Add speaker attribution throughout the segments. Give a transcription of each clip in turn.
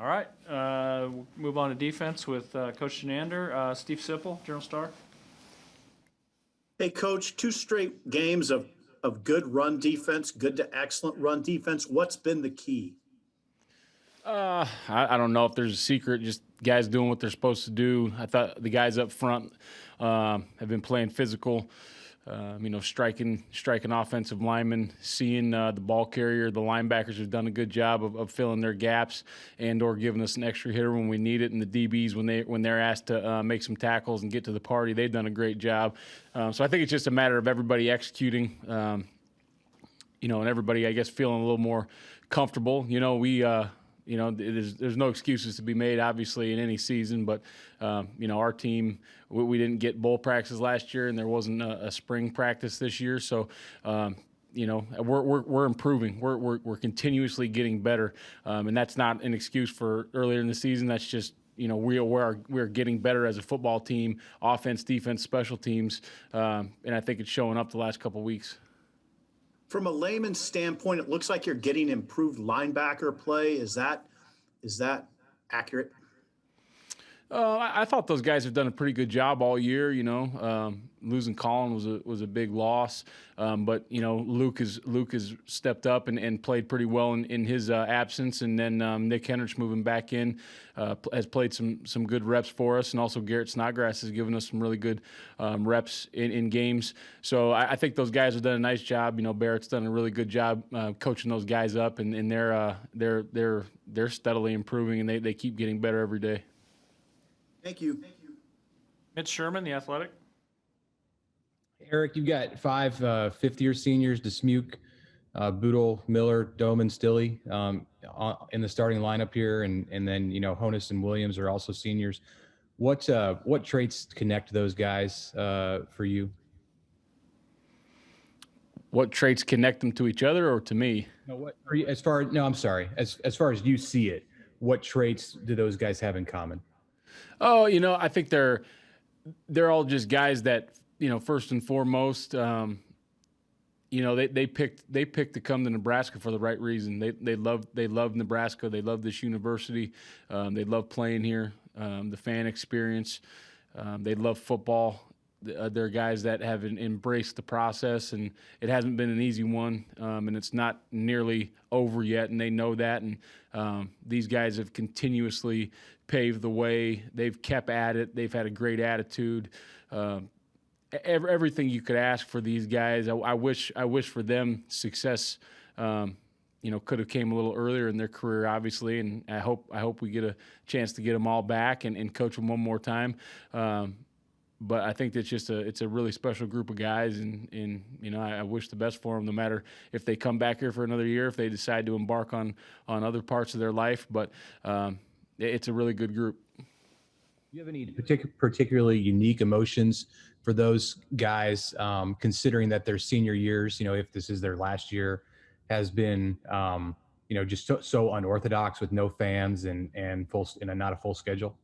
Speaker 1: All right, we'll move on to defense with Coach Chinander. Steve Sipple, Journal Star.
Speaker 2: Hey, Coach, two straight games of good run defense, good to excellent run defense. What's been the key?
Speaker 3: I don't know if there's a secret. Just guys doing what they're supposed to do. I thought the guys up front have been playing physical. Striking offensive linemen, seeing the ball carrier. The linebackers have done a good job of filling their gaps and/or giving us an extra hitter when we need it. And the DBs, when they're asked to make some tackles and get to the party, they've done a great job. So I think it's just a matter of everybody executing. And everybody, I guess, feeling a little more comfortable. There's no excuses to be made, obviously, in any season. But, our team, we didn't get bowl practices last year, and there wasn't a spring practice this year. So, we're improving. We're continuously getting better, and that's not an excuse for earlier in the season. That's just we're getting better as a football team, offense, defense, special teams, and I think it's showing up the last couple of weeks.
Speaker 2: From a layman's standpoint, it looks like you're getting improved linebacker play. Is that accurate?
Speaker 3: I thought those guys have done a pretty good job all year. Losing Colin was a big loss, but Luke has stepped up and played pretty well in his absence, and then Nick Henrich moving back in has played some good reps for us, and also Garrett Snodgrass has given us some really good reps in games. So I think those guys have done a nice job. Barrett's done a really good job coaching those guys up, and they're steadily improving, and they keep getting better every day.
Speaker 2: Thank you.
Speaker 1: Mitch Sherman, The Athletic.
Speaker 4: Erik, you've got five fifth-year seniors, DeSmuke, Boodle, Miller, Doman, Stilley in the starting lineup here, and then Honus and Williams are also seniors. What traits connect those guys for you?
Speaker 3: What traits connect them to each other or to me?
Speaker 4: No, as far as you see it, what traits do those guys have in common?
Speaker 3: Oh, I think they're all just guys that, first and foremost, they picked to come to Nebraska for the right reason. They love Nebraska. They love this university. They love playing here. The fan experience. They love football. They're guys that have embraced the process, and it hasn't been an easy one, and it's not nearly over yet, and they know that. And these guys have continuously paved the way. They've kept at it. They've had a great attitude. Everything you could ask for these guys. I wish for them success. Could have came a little earlier in their career, obviously, and I hope we get a chance to get them all back and coach them one more time. But I think it's a really special group of guys, and I wish the best for them, no matter if they come back here for another year, if they decide to embark on other parts of their life. But it's a really good group.
Speaker 4: Do you have any particularly unique emotions for those guys, considering that their senior years, if this is their last year, has been, just so unorthodox with no fans and not a full schedule?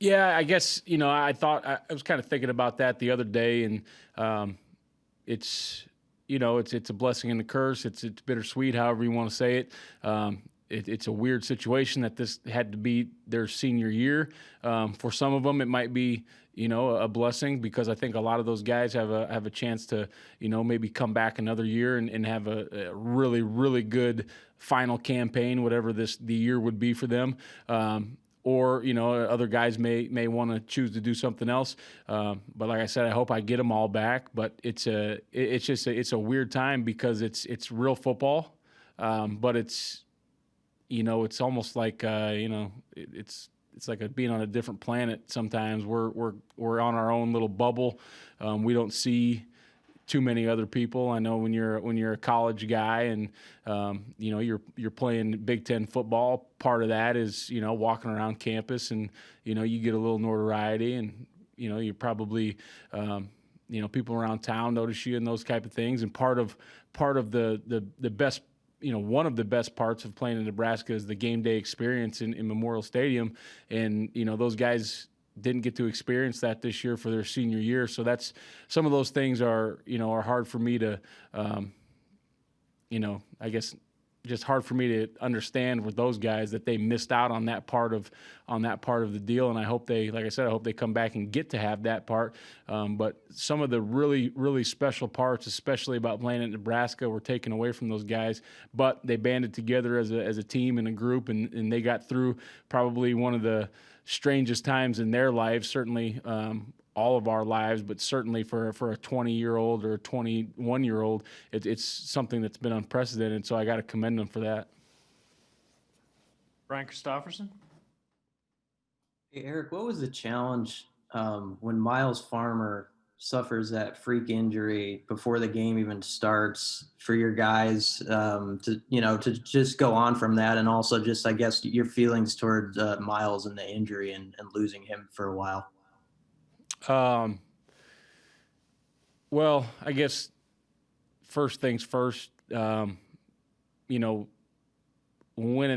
Speaker 3: Yeah, I guess, I was kind of thinking about that the other day, and it's a blessing and a curse. It's bittersweet, however you want to say it. It's a weird situation that this had to be their senior year. For some of them, it might be, a blessing, because I think a lot of those guys have a chance to, maybe come back another year and have a really, really good final campaign, whatever the year would be for them. Or other guys may want to choose to do something else. But like I said, I hope I get them all back. But it's a weird time, because it's real football, but it's almost like it's like being on a different planet. Sometimes we're on our own little bubble. We don't see too many other people. I know when you're a college guy and you're playing Big Ten football, part of that is walking around campus, and you get a little notoriety, and you're probably people around town notice you and those type of things. And part of the best, one of the best parts of playing in Nebraska is the game day experience in Memorial Stadium, and those guys didn't get to experience that this year for their senior year. So that's, some of those things are hard for me to, I guess, just hard for me to understand with those guys that they missed out on that part of the deal. And I hope they, like I said, I hope they come back and get to have that part. But some of the really, really special parts, especially about playing at Nebraska, were taken away from those guys. But they banded together as a team and a group, and they got through probably one of the strangest times in their lives, certainly all of our lives, but certainly for a 20-year-old or a 21-year-old, it's something that's been unprecedented. So I got to commend them for that.
Speaker 1: Brian Christopherson?
Speaker 5: Hey, Eric, what was the challenge when Miles Farmer suffers that freak injury before the game even starts for your guys to just go on from that, and also just, I guess, your feelings towards Miles and the injury and losing him for a while?
Speaker 3: Well, I guess first things first, when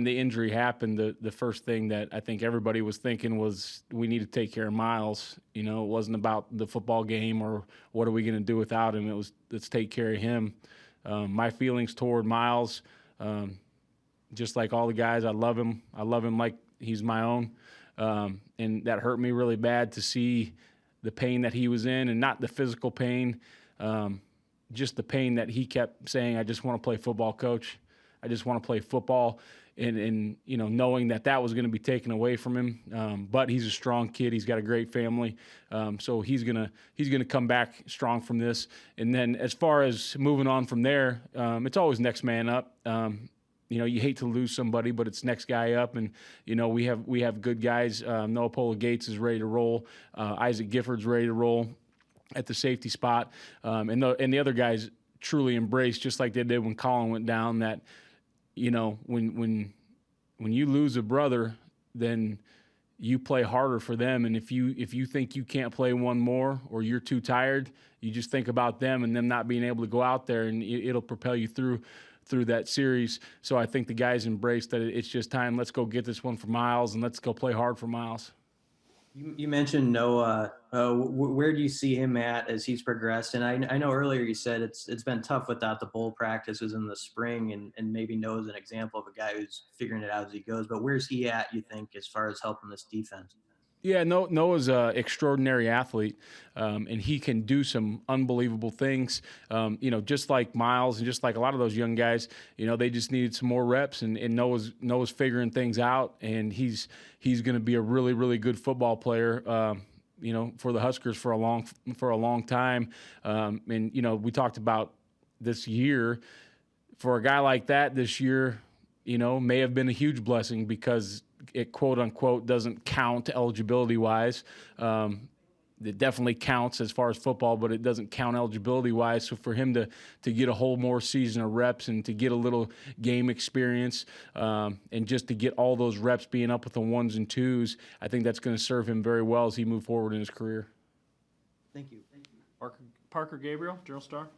Speaker 3: the injury happened, the first thing that I think everybody was thinking was we need to take care of Miles. It wasn't about the football game or what are we going to do without him. It was, let's take care of him. My feelings toward Miles, just like all the guys, I love him. I love him like he's my own. And that hurt me really bad to see the pain that he was in, and not the physical pain, just the pain that he kept saying, I just want to play football, coach. I just want to play football, and knowing that was going to be taken away from him. But he's a strong kid. He's got a great family, so he's gonna come back strong from this. And then as far as moving on from there, it's always next man up. You hate to lose somebody, but it's next guy up, and we have good guys. Noah Pola Gates is ready to roll. Isaac Gifford's ready to roll at the safety spot, and the other guys truly embrace, just like they did when Colin went down, that when you lose a brother, then you play harder for them. And if you think you can't play one more, or you're too tired, you just think about them and them not being able to go out there, and it'll propel you through that series. So I think the guys embraced that it's just time. Let's go get this one for Miles, and let's go play hard for Miles.
Speaker 5: You mentioned Noah. Where do you see him at as he's progressed? And I know earlier you said it's been tough without the bowl practices in the spring, and maybe Noah's an example of a guy who's figuring it out as he goes. But where's he at, you think, as far as helping this defense?
Speaker 3: Yeah, Noah's an extraordinary athlete, and he can do some unbelievable things. Just like Miles and just like a lot of those young guys, they just needed some more reps, and Noah's figuring things out, and he's going to be a really, really good football player. For the Huskers for a long time. And we talked about this year. For a guy like that, this year, may have been a huge blessing because it, quote unquote, doesn't count eligibility wise. It definitely counts as far as football, but it doesn't count eligibility wise. So for him to get a whole more season of reps and to get a little game experience, and just to get all those reps being up with the ones and twos, I think that's going to serve him very well as he moves forward in his career.
Speaker 5: Thank you.
Speaker 1: Parker Gabriel, Journal Star.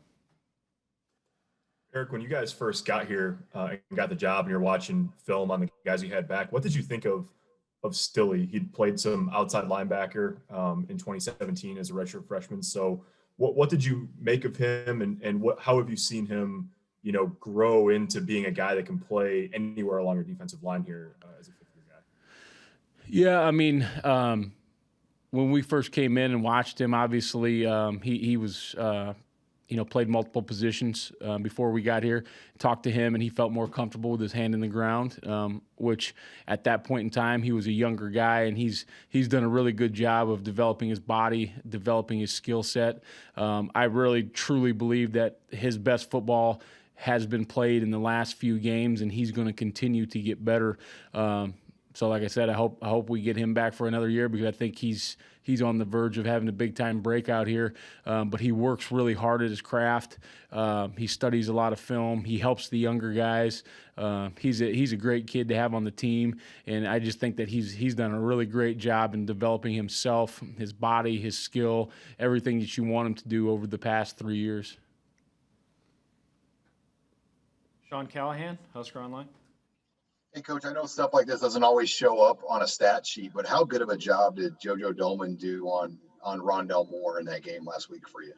Speaker 6: Eric, when you guys first got here and got the job, and you're watching film on the guys you had back, what did you think of Stilley? He'd played some outside linebacker in 2017 as a redshirt freshman. So what did you make of him, and how have you seen him, grow into being a guy that can play anywhere along your defensive line here as a fifth-year guy?
Speaker 3: Yeah, I mean, when we first came in and watched him, obviously he was played multiple positions before we got here. Talked to him, and he felt more comfortable with his hand in the ground, which at that point in time, he was a younger guy, and he's done a really good job of developing his body, developing his skill set. I really, truly believe that his best football has been played in the last few games, and he's going to continue to get better. So like I said, I hope we get him back for another year, because I think he's on the verge of having a big-time breakout here. But he works really hard at his craft. He studies a lot of film. He helps the younger guys. He's a great kid to have on the team, and I just think that he's done a really great job in developing himself, his body, his skill, everything that you want him to do over the past 3 years.
Speaker 1: Sean Callahan, Husker Online.
Speaker 7: Hey, Coach, I know stuff like this doesn't always show up on a stat sheet, but how good of a job did JoJo Domann do on Rondell Moore in that game last week for you?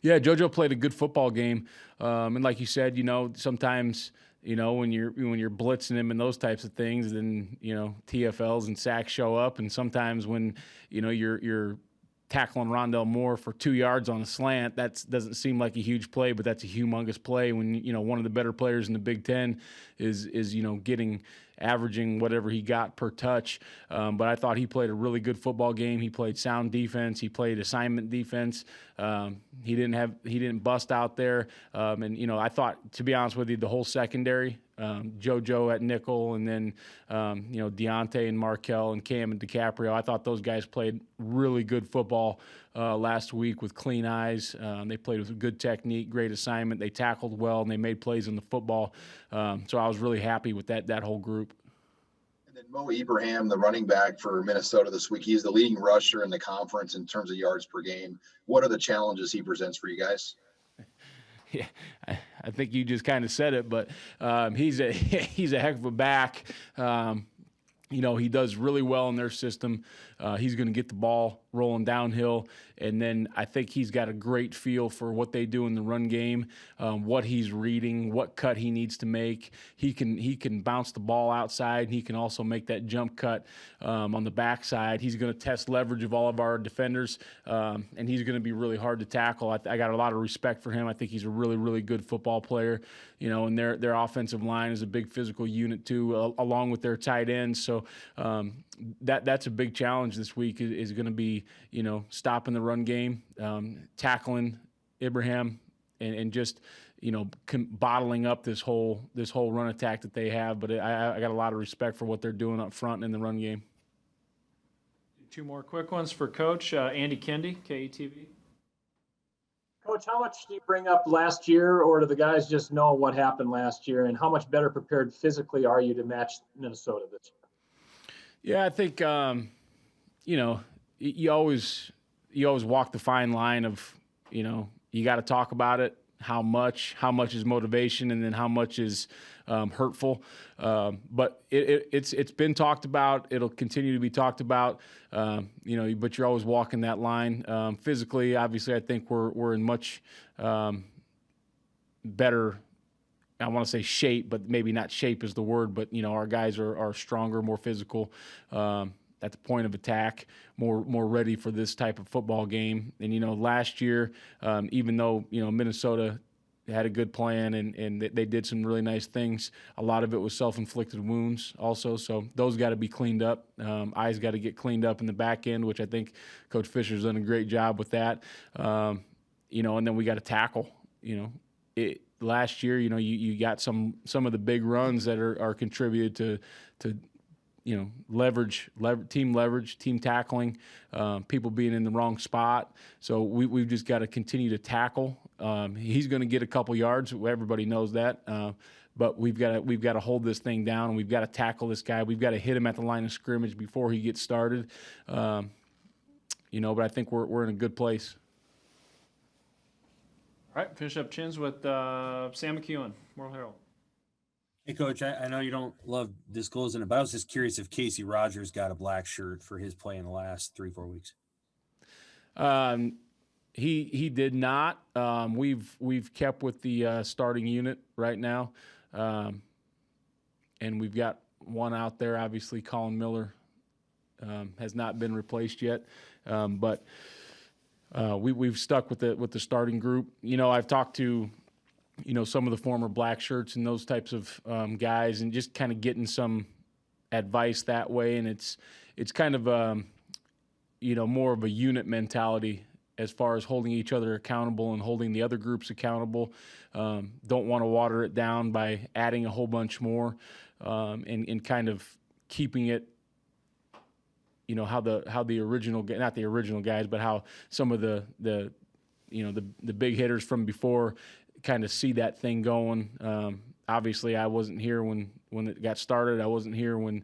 Speaker 3: Yeah, JoJo played a good football game. And like you said, sometimes when you're blitzing him and those types of things, then TFLs and sacks show up. And sometimes when you're tackling Rondell Moore for 2 yards on a slant, that doesn't seem like a huge play, but that's a humongous play when one of the better players in the Big Ten is averaging whatever he got per touch. But I thought he played a really good football game. He played sound defense. He played assignment defense. He didn't bust out there. And I thought, to be honest with you, the whole secondary, JoJo at nickel, and then Deontay and Markel and Cam and DiCaprio, I thought those guys played really good football last week with clean eyes. They played with good technique, great assignment. They tackled well, and they made plays in the football. So I was really happy with that whole group.
Speaker 7: And then Mo Ibrahim, the running back for Minnesota this week, he's the leading rusher in the conference in terms of yards per game. What are the challenges he presents for you guys?
Speaker 3: Yeah, I think you just kind of said it, but he's a heck of a back. He does really well in their system. He's going to get the ball rolling downhill, and then I think he's got a great feel for what they do in the run game, what he's reading, what cut he needs to make. He can bounce the ball outside. He can also make that jump cut on the backside. He's going to test leverage of all of our defenders, and he's going to be really hard to tackle. I got a lot of respect for him. I think he's a really, really good football player. And their offensive line is a big physical unit too, along with their tight ends. So that's a big challenge this week is going to be, stopping the run game, tackling Ibrahim, and just, bottling up this whole run attack that they have. But I got a lot of respect for what they're doing up front in the run game.
Speaker 1: 2 more quick ones for Coach. Andy Kendi, KETV.
Speaker 8: Coach, how much do you bring up last year, or do the guys just know what happened last year, and how much better prepared physically are you to match Minnesota this year?
Speaker 3: Yeah, I think you always walk the fine line of you got to talk about it. How much is motivation, and then how much is hurtful. But it's been talked about. It'll continue to be talked about. But you're always walking that line. Physically, obviously, I think we're in much better. I want to say shape, but maybe not shape is the word. But our guys are stronger, more physical at the point of attack, more ready for this type of football game. And last year, even though Minnesota had a good plan and they did some really nice things, a lot of it was self-inflicted wounds also. So those got to be cleaned up. Eyes got to get cleaned up in the back end, which I think Coach Fisher's done a great job with that. And then we got to tackle. Last year, you got some of the big runs that are contributed to team leverage, team tackling, people being in the wrong spot. So we've just got to continue to tackle. He's going to get a couple yards. Everybody knows that. But we've got to hold this thing down, and we've got to tackle this guy. We've got to hit him at the line of scrimmage before he gets started. But I think we're in a good place.
Speaker 1: All right, finish up Chins with Sam McEwen, World Herald.
Speaker 9: Hey, Coach, I know you don't love disclosing it, but I was just curious if Casey Rogers got a black shirt for his play in the last 3-4 weeks.
Speaker 3: He did not. We've kept with the starting unit right now, and we've got one out there. Obviously, Colin Miller has not been replaced yet, but we've stuck with the starting group. I've talked to some of the former black shirts and those types of guys, and just kind of getting some advice that way. And it's kind of more of a unit mentality as far as holding each other accountable and holding the other groups accountable. Don't want to water it down by adding a whole bunch more, and kind of keeping it. How the original, not the original guys, but how some of the big hitters from before kind of see that thing going. Obviously, I wasn't here when it got started. I wasn't here when,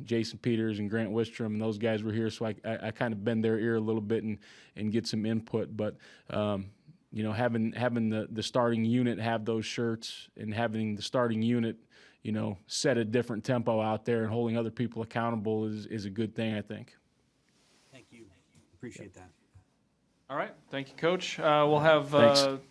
Speaker 3: Jason Peters and Grant Wistrom and those guys were here. So I kind of bend their ear a little bit and get some input. But, having the starting unit have those shirts, and having the starting unit, set a different tempo out there and holding other people accountable is a good thing, I think.
Speaker 9: Thank you. Appreciate that.
Speaker 1: All right. Thank you, Coach. We'll have
Speaker 3: Thanks.